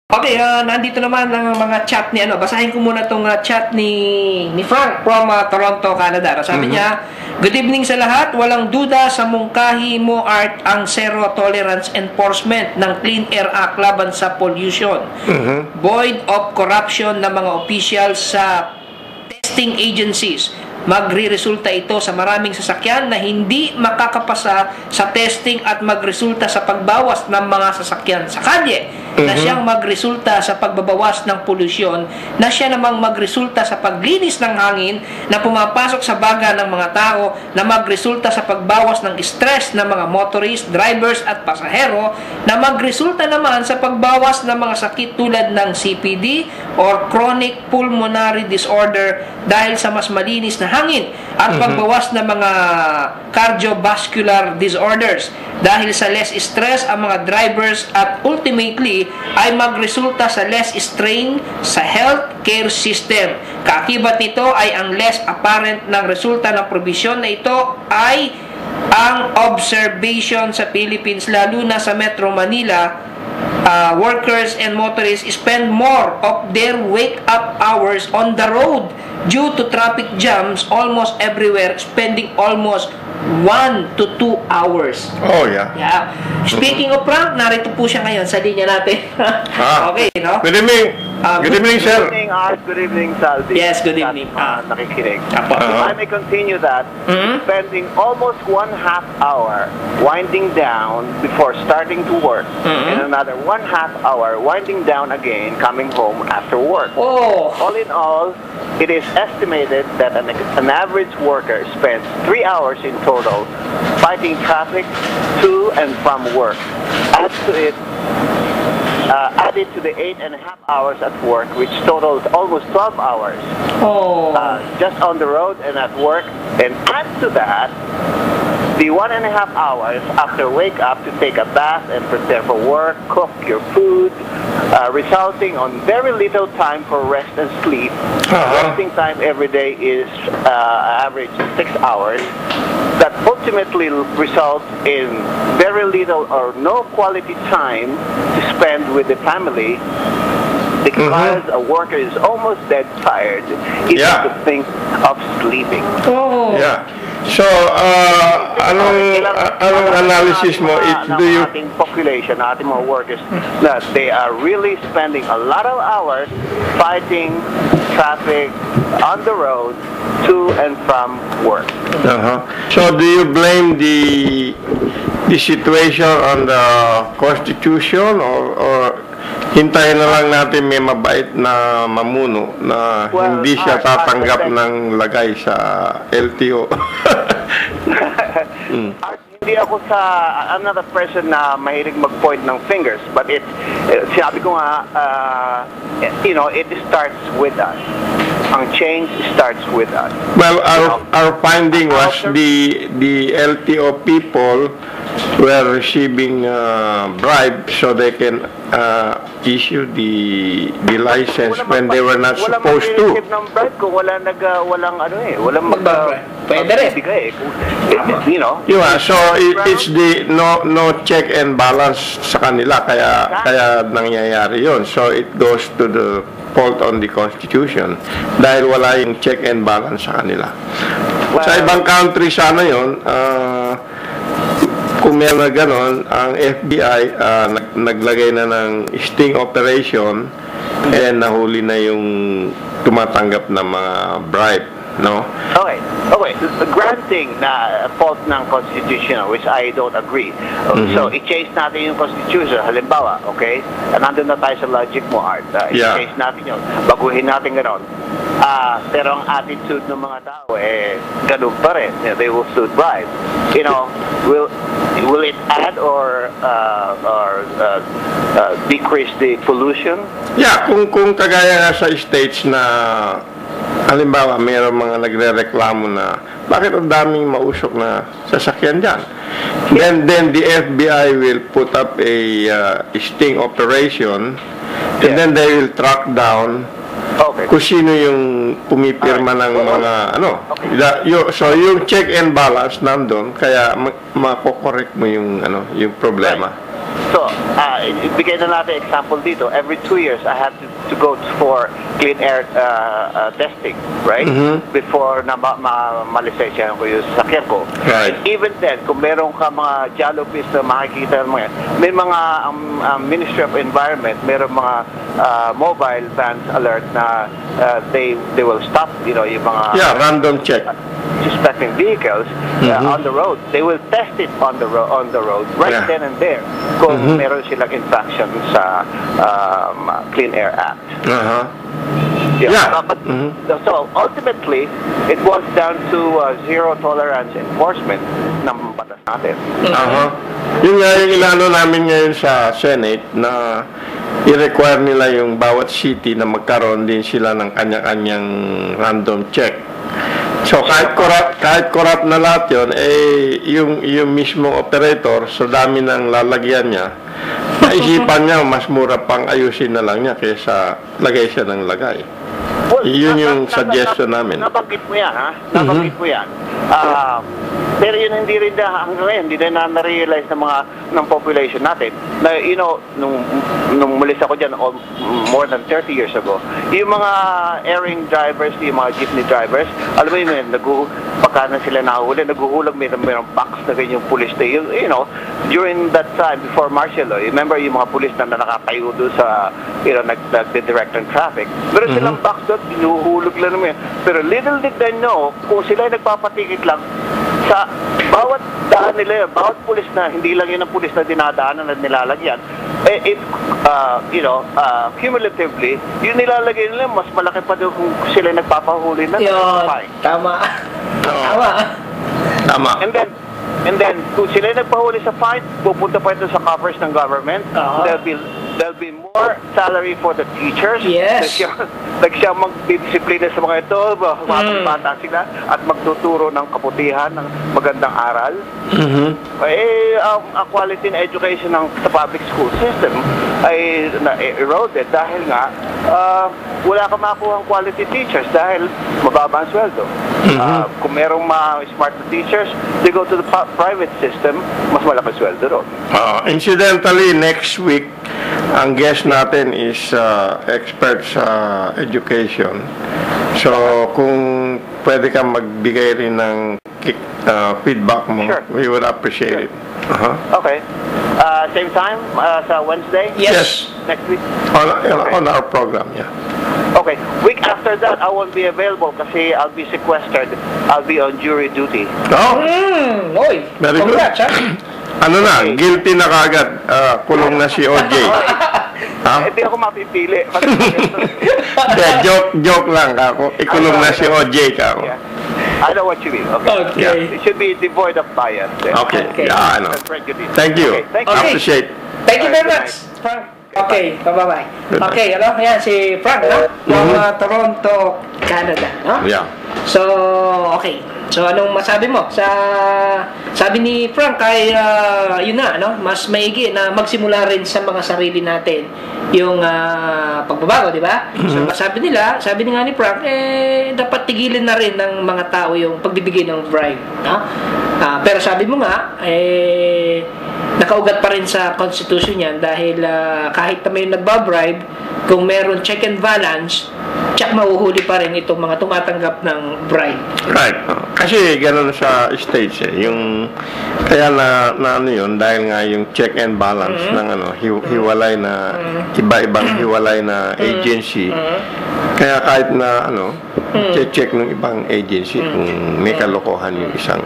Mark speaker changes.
Speaker 1: Okay, nandito naman ang mga chat ni basahin ko muna tong chat ni Frank from Toronto, Canada. Sabi niya, "Good evening sa lahat. Walang duda sa mungkahi mo, Art, ang zero tolerance enforcement ng Clean Air Act laban sa pollution. Void of corruption ng mga officials sa testing agencies. Magre-resulta ito sa maraming sasakyan na hindi makakapasa sa testing at magresulta sa pagbawas ng mga sasakyan sa kalye, na siyang magresulta sa pagbabawas ng polusyon, na siya namang magresulta sa paglinis ng hangin na pumapasok sa baga ng mga tao, na magresulta sa pagbawas ng stress ng mga motorist, drivers at pasahero, na magresulta naman sa pagbawas ng mga sakit tulad ng CPD or chronic pulmonary disorder dahil sa mas malinis na hangin, at pagbawas ng mga cardiovascular disorders dahil sa less stress ang mga drivers, at ultimately ay magresulta sa less strain sa healthcare system. Kaakibat nito ay ang less apparent ng resulta ng probisyon na ito ay ang observation sa Philippines, lalo na sa Metro Manila. Workers and motorists spend more of their wake-up hours on the road due to traffic jams almost everywhere, spending almost 1 to 2 hours.
Speaker 2: Oh, yeah.
Speaker 1: Yeah. Speaking of Frank, narito po siya ngayon sa linya natin. Okay, no?
Speaker 2: Good evening. Good evening, sir.
Speaker 3: Good evening, Art. Good evening, Salvi.
Speaker 1: Yes, good evening.
Speaker 3: Nakikinig.
Speaker 1: If
Speaker 3: I may continue that, spending almost 1/2 hour winding down before starting to work, and another 1/2 hour winding down again coming home after work.
Speaker 1: Oh.
Speaker 3: All in all, it is estimated that an average worker spends 3 hours in total fighting traffic to and from work. Added to the 8.5 hours at work, which totals almost 12 hours. Just on the road and at work. And add to that the 1.5 hours after wake up to take a bath and prepare for work, cook your food, resulting on very little time for rest and sleep. Resting time every day is average 6 hours. That ultimately results in very little or no quality time to spend with the family, because a worker is almost dead tired even to think of sleeping.
Speaker 2: Yeah. So, anong analysis mo?
Speaker 3: Ating population, ating mga workers, that they are really spending a lot of hours fighting traffic on the road to and from work.
Speaker 2: So, do you blame the situation on the Constitution, or hintayin na lang natin may mabait na mamuno na hindi siya tatanggap ng lagay sa LTO?
Speaker 3: Hindi ako I'm not a person na mahilig mag-point ng fingers, but sinabi ko nga, it starts with us. Ang change starts with us.
Speaker 2: Well, our finding was the LTO people were receiving bribes so they can issue the license when they were not supposed to.
Speaker 3: Wala ng bribe kung walang
Speaker 1: pwede rin.
Speaker 2: So it's the no check and balance sa kanila, kaya nangyayari yon. So it goes to the fault on the Constitution dahil wala yung check and balance sa kanila. Sa ibang country sana yon, kung meron na ganon, ang FBI naglagay na ng sting operation and nahuli na yung tumatanggap ng mga bribe, no?
Speaker 3: Okay. Granting na fault ng Constitution, which I don't agree. So, i-change natin yung Constitution. Halimbawa, okay? Nandun na tayo sa logic mo, Art. I-change natin yun. Baguhin natin ganon. Pero ang attitude ng mga tao, ganun pa rin. They will still bribe. Will it add or decrease the pollution?
Speaker 2: Yeah, kung kagaya nga sa states na halimbawa, mayroong mga nagre-reklamo na bakit ang daming mausok na sasakyan dyan. Then the FBI will put up a sting operation, and then they will track down kung sino yung pumipirma ng mga so yung check and balance nandun, kaya makokorek mo yung yung problema.
Speaker 3: ibigay na natin example dito. Every 2 years, I have to go for clean air testing, right? Before na malisensya ko yung sakyan ko.
Speaker 2: Right.
Speaker 3: Even then, kung meron ka mga jalopies na makikita mo yan, may mga Ministry of Environment, meron mga mobile vans alert na they will stop, yung mga
Speaker 2: random check.
Speaker 3: Suspecting vehicles on the road. They will test it on the road right then and there kung meron silang infraction sa Clean Air Act. But, so ultimately, it boils down to zero tolerance enforcement ng batas natin.
Speaker 2: Yun nga yung inano namin ngayon sa Senate na i-require nila yung bawat city na magkaroon din sila ng kanya-kanyang random check. So kahit corrupt na lahat yun, yung mismo operator, sa dami ng lalagyan niya, naisipan niya mas mura pang ayusin na lang niya kaysa lagay siya ng lagay.
Speaker 3: Well,
Speaker 2: yun yung suggestion namin.
Speaker 3: Nabanggit mo yan, ha? Nabanggit mo yan. Pero yun hindi rin hindi na na-realize ng population natin. Na, nung mulis ako dyan more than 30 years ago, yung mga airing drivers, yung mga jeepney drivers, alam mo yun, pagka na sila nahuli, naguhulag mayroong box na ganyan yung police na during that time, before martial law, remember yung mga police na nakatayo doon sa, nagdidirect ng traffic. Pero silang box doon, inuhulog lang naman. Pero little did they know, kung sila ay nagpapatikit lang, sa bawat daan nila, bawat pulis na, hindi lang yun ang pulis na dinadaanan na nilalagyan, cumulatively, yung nilalagay nila, mas malaki pa doon kung sila nagpapahuli na.
Speaker 1: Yun, tama. Tama.
Speaker 3: And then, kung sila nagpahuli sa fine, pupunta pa ito sa coffers ng government. There'll be more salary for the teachers.
Speaker 1: Yes.
Speaker 3: Siya magdidisiplina sa mga ito, mga bata sila, at magtuturo ng kabutihan, ng magandang aral. Ang quality na education sa public school system ay eroded dahil nga wala ka makuha ang quality teachers dahil mababa ang sweldo. Kung merong mga smart na teachers, they go to the private system, mas malaki sweldo ron.
Speaker 2: Incidentally, next week, ang guest natin is expert sa education. So, kung pwede kang magbigay rin ng feedback mo, we would appreciate it.
Speaker 3: Okay. Same time, sa Wednesday?
Speaker 1: Yes.
Speaker 3: Next week?
Speaker 2: On our program, yeah.
Speaker 3: Okay. Week after that, I won't be available kasi I'll be sequestered. I'll be on jury duty.
Speaker 1: Oy,
Speaker 2: very good. Ano na, guilty na kagad. Kulong na si OJ.
Speaker 3: Hindi ako mapipili.
Speaker 2: Joke lang ako. Ikulong na si OJ ka ako.
Speaker 3: I know what you mean. Okay.
Speaker 2: Yeah.
Speaker 3: It should be devoid of bias.
Speaker 2: Okay. Yeah, I know. Thank you.
Speaker 3: Okay.
Speaker 2: Appreciate.
Speaker 1: Thank you very much, Frank. Okay, bye-bye. Okay, yan si Frank, from Toronto, Canada, no?
Speaker 2: Yeah.
Speaker 1: So, okay. So, anong masabi mo? Sabi ni Frank ay, yun na, mas maigi na magsimula rin sa mga sarili natin yung pagbabago, di ba? So, sabi nga ni Frank, dapat tigilin na rin ng mga tao yung pagbibigay ng bribe, no? Pero sabi mo nga, nakaugat pa rin sa Constitution yan dahil kahit na may nagbabribe, kung meron check and balance, tsak mahuhuli pa rin itong mga tumatanggap ng bribe.
Speaker 2: Right. Kasi gano'n sa states kaya na yun, dahil nga yung check and balance ng hiwalay na iba-ibang hiwalay na agency. Kaya kahit na check ng ibang agency kung may kalokohan yung isang